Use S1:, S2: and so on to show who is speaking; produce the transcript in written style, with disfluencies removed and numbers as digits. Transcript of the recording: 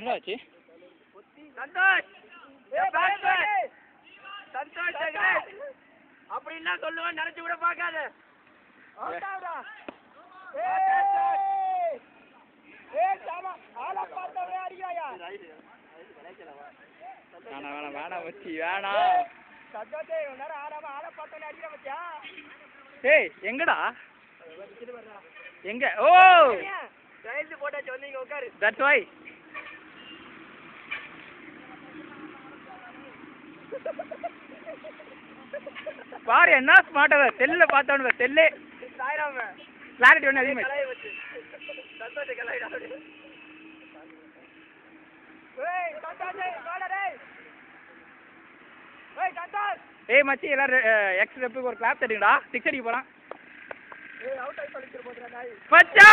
S1: என்னாச்சு?
S2: சந்தோஷ் சந்தோஷ் அப்படின்னா சொல்லுவேன் நினைச்சு கூட பார்க்காத.
S1: வேணாம் வச்சு வேணாம். ஏய் எங்கடா எங்க? ஓ
S2: போட்டாச்சு வந்து இங்க உட்காரு.
S1: That's why. பாரு என்ன ஸ்மார்ட்டா செல்ல பார்த்தவனு செல்லே கிளாரிட்டி ஒன்று அதிகமாக. ஏய் மச்சி எல்லாரும் எக்ஸ் ரெப்புக்கு ஒரு கிளாப் தட்டுங்கடா. 6 அடிக்க போலாம். மச்சா